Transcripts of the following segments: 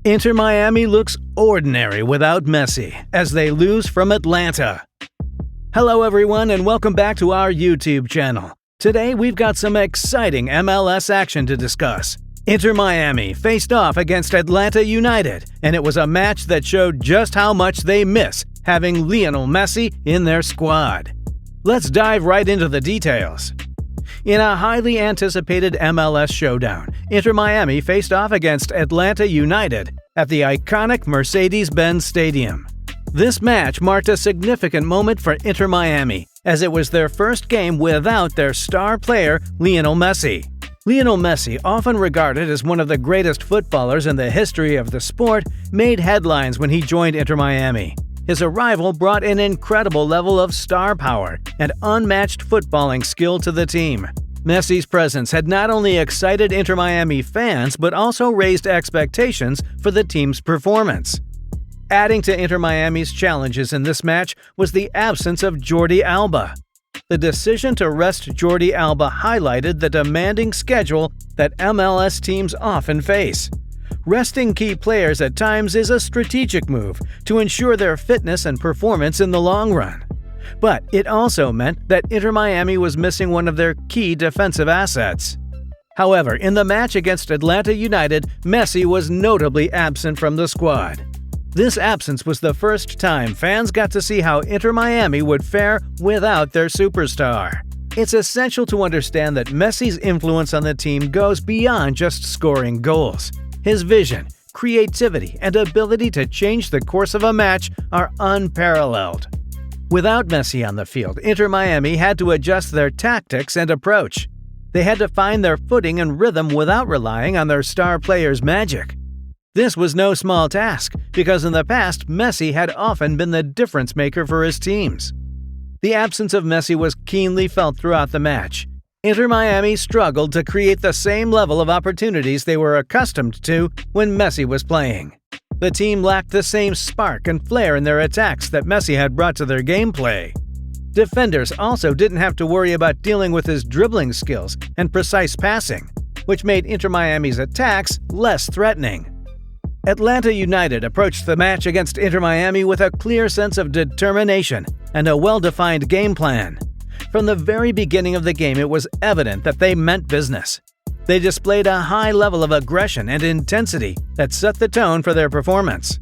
Inter Miami looks ordinary without Messi as they lose from Atlanta. Hello everyone and welcome back to our YouTube channel. Today we've got some exciting MLS action to discuss. Inter Miami faced off against Atlanta United, and it was a match that showed just how much they miss having Lionel Messi in their squad. Let's dive right into the details. In a highly anticipated MLS showdown, Inter Miami faced off against Atlanta United at the iconic Mercedes-Benz Stadium. This match marked a significant moment for Inter Miami, as it was their first game without their star player, Lionel Messi. Lionel Messi, often regarded as one of the greatest footballers in the history of the sport, made headlines when he joined Inter Miami. His arrival brought an incredible level of star power and unmatched footballing skill to the team. Messi's presence had not only excited Inter Miami fans but also raised expectations for the team's performance. Adding to Inter Miami's challenges in this match was the absence of Jordi Alba. The decision to rest Jordi Alba highlighted the demanding schedule that MLS teams often face. Resting key players at times is a strategic move to ensure their fitness and performance in the long run. But it also meant that Inter Miami was missing one of their key defensive assets. However, in the match against Atlanta United, Messi was notably absent from the squad. This absence was the first time fans got to see how Inter Miami would fare without their superstar. It's essential to understand that Messi's influence on the team goes beyond just scoring goals. His vision, creativity, and ability to change the course of a match are unparalleled. Without Messi on the field, Inter Miami had to adjust their tactics and approach. They had to find their footing and rhythm without relying on their star players' magic. This was no small task, because in the past, Messi had often been the difference maker for his teams. The absence of Messi was keenly felt throughout the match. Inter Miami struggled to create the same level of opportunities they were accustomed to when Messi was playing. The team lacked the same spark and flair in their attacks that Messi had brought to their gameplay. Defenders also didn't have to worry about dealing with his dribbling skills and precise passing, which made Inter Miami's attacks less threatening. Atlanta United approached the match against Inter Miami with a clear sense of determination and a well-defined game plan. From the very beginning of the game, it was evident that they meant business. They displayed a high level of aggression and intensity that set the tone for their performance.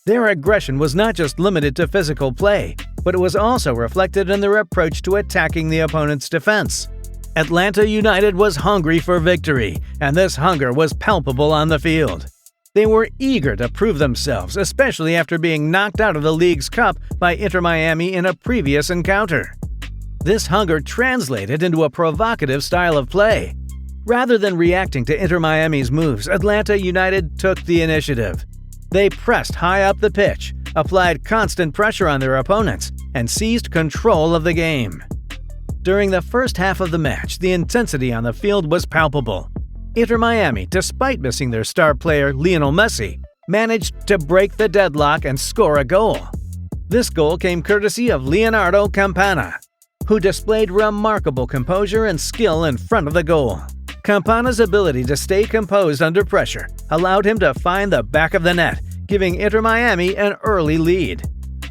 Their aggression was not just limited to physical play, but it was also reflected in their approach to attacking the opponent's defense. Atlanta United was hungry for victory, and this hunger was palpable on the field. They were eager to prove themselves, especially after being knocked out of the League's Cup by Inter Miami in a previous encounter. This hunger translated into a provocative style of play. Rather than reacting to Inter Miami's moves, Atlanta United took the initiative. They pressed high up the pitch, applied constant pressure on their opponents, and seized control of the game. During the first half of the match, the intensity on the field was palpable. Inter Miami, despite missing their star player Lionel Messi, managed to break the deadlock and score a goal. This goal came courtesy of Leonardo Campana, who displayed remarkable composure and skill in front of the goal. Campana's ability to stay composed under pressure allowed him to find the back of the net, giving Inter Miami an early lead.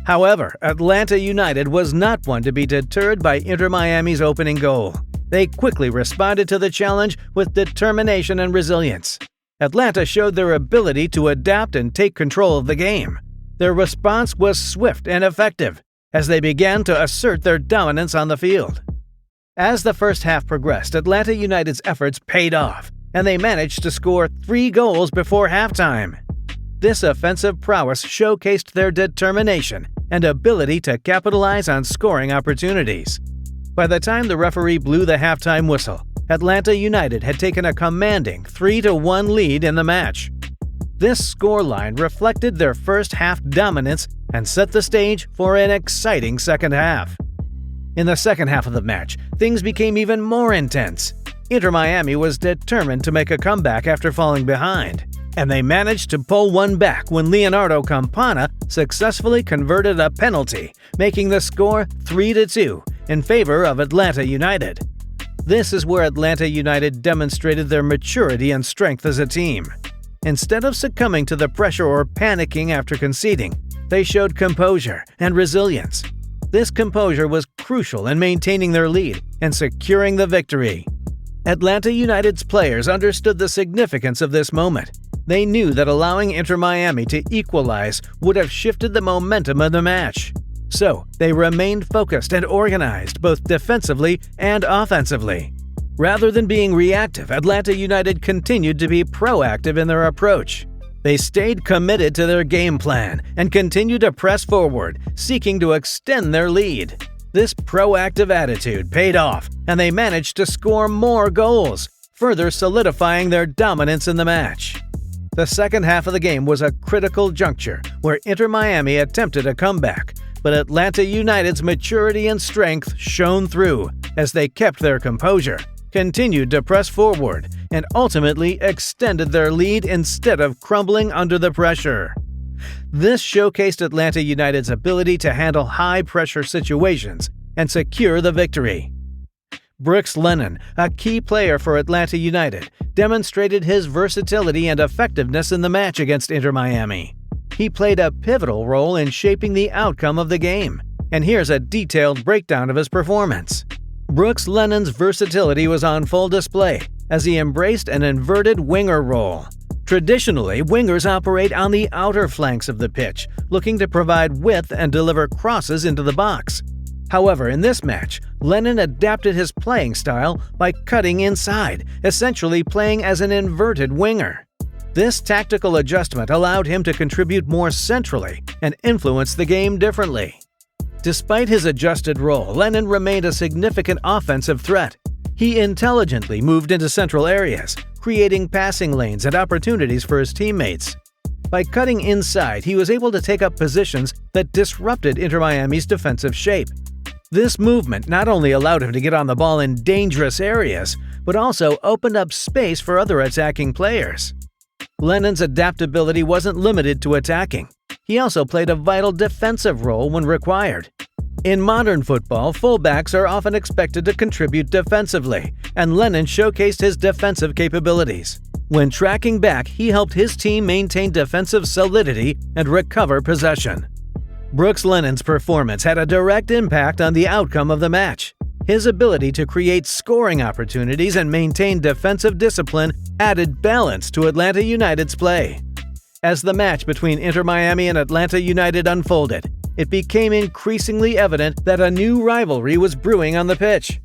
However, Atlanta United was not one to be deterred by Inter Miami's opening goal. They quickly responded to the challenge with determination and resilience. Atlanta showed their ability to adapt and take control of the game. Their response was swift and effective, as they began to assert their dominance on the field. As the first half progressed, Atlanta United's efforts paid off, and they managed to score 3 goals before halftime. This offensive prowess showcased their determination and ability to capitalize on scoring opportunities. By the time the referee blew the halftime whistle, Atlanta United had taken a commanding 3-1 lead in the match. This scoreline reflected their first half dominance and set the stage for an exciting second half. In the second half of the match, things became even more intense. Inter Miami was determined to make a comeback after falling behind, and they managed to pull one back when Leonardo Campana successfully converted a penalty, making the score 3-2 in favor of Atlanta United. This is where Atlanta United demonstrated their maturity and strength as a team. Instead of succumbing to the pressure or panicking after conceding, they showed composure and resilience. This composure was crucial in maintaining their lead and securing the victory. Atlanta United's players understood the significance of this moment. They knew that allowing Inter Miami to equalize would have shifted the momentum of the match. So, they remained focused and organized both defensively and offensively. Rather than being reactive, Atlanta United continued to be proactive in their approach. They stayed committed to their game plan and continued to press forward, seeking to extend their lead. This proactive attitude paid off, and they managed to score more goals, further solidifying their dominance in the match. The second half of the game was a critical juncture where Inter Miami attempted a comeback, but Atlanta United's maturity and strength shone through as they kept their composure, continued to press forward, and ultimately extended their lead instead of crumbling under the pressure. This showcased Atlanta United's ability to handle high-pressure situations and secure the victory. Brooks Lennon, a key player for Atlanta United, demonstrated his versatility and effectiveness in the match against Inter Miami. He played a pivotal role in shaping the outcome of the game, and here's a detailed breakdown of his performance. Brooks Lennon's versatility was on full display as he embraced an inverted winger role. Traditionally, wingers operate on the outer flanks of the pitch, looking to provide width and deliver crosses into the box. However, in this match, Lennon adapted his playing style by cutting inside, essentially playing as an inverted winger. This tactical adjustment allowed him to contribute more centrally and influence the game differently. Despite his adjusted role, Lennon remained a significant offensive threat. He intelligently moved into central areas, creating passing lanes and opportunities for his teammates. By cutting inside, he was able to take up positions that disrupted Inter Miami's defensive shape. This movement not only allowed him to get on the ball in dangerous areas, but also opened up space for other attacking players. Lennon's adaptability wasn't limited to attacking. He also played a vital defensive role when required. In modern football, fullbacks are often expected to contribute defensively, and Lennon showcased his defensive capabilities. When tracking back, he helped his team maintain defensive solidity and recover possession. Brooks Lennon's performance had a direct impact on the outcome of the match. His ability to create scoring opportunities and maintain defensive discipline added balance to Atlanta United's play. As the match between Inter Miami and Atlanta United unfolded, it became increasingly evident that a new rivalry was brewing on the pitch.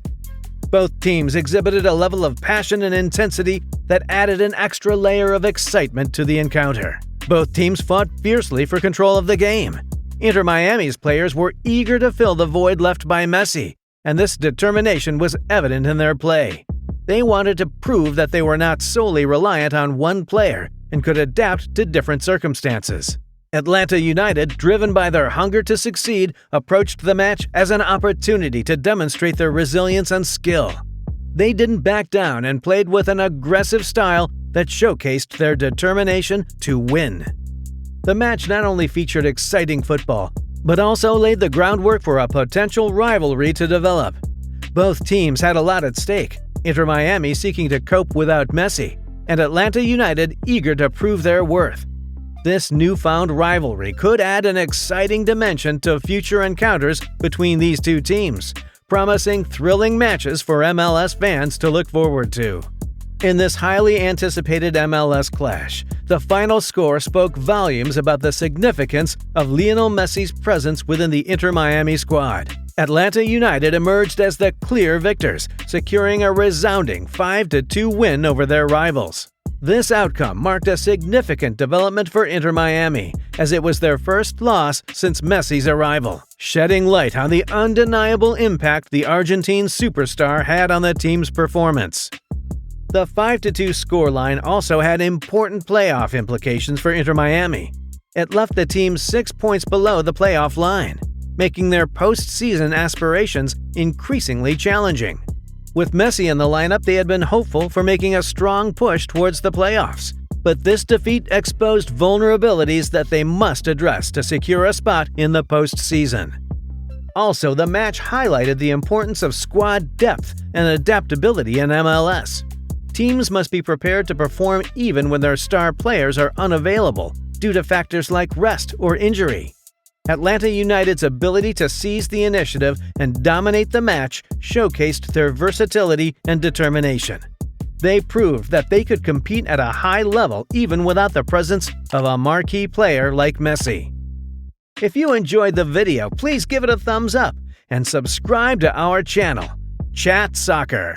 Both teams exhibited a level of passion and intensity that added an extra layer of excitement to the encounter. Both teams fought fiercely for control of the game. Inter Miami's players were eager to fill the void left by Messi, and this determination was evident in their play. They wanted to prove that they were not solely reliant on one player and could adapt to different circumstances. Atlanta United, driven by their hunger to succeed, approached the match as an opportunity to demonstrate their resilience and skill. They didn't back down and played with an aggressive style that showcased their determination to win. The match not only featured exciting football, but also laid the groundwork for a potential rivalry to develop. Both teams had a lot at stake, Inter Miami seeking to cope without Messi, and Atlanta United eager to prove their worth. This newfound rivalry could add an exciting dimension to future encounters between these two teams, promising thrilling matches for MLS fans to look forward to. In this highly anticipated MLS clash, the final score spoke volumes about the significance of Lionel Messi's presence within the Inter Miami squad. Atlanta United emerged as the clear victors, securing a resounding 5-2 win over their rivals. This outcome marked a significant development for Inter Miami, as it was their first loss since Messi's arrival, shedding light on the undeniable impact the Argentine superstar had on the team's performance. The 5-2 scoreline also had important playoff implications for Inter Miami. It left the team 6 points below the playoff line, making their postseason aspirations increasingly challenging. With Messi in the lineup, they had been hopeful for making a strong push towards the playoffs, but this defeat exposed vulnerabilities that they must address to secure a spot in the postseason. Also, the match highlighted the importance of squad depth and adaptability in MLS. Teams must be prepared to perform even when their star players are unavailable due to factors like rest or injury. Atlanta United's ability to seize the initiative and dominate the match showcased their versatility and determination. They proved that they could compete at a high level even without the presence of a marquee player like Messi. If you enjoyed the video, please give it a thumbs up and subscribe to our channel, Chat Soccer.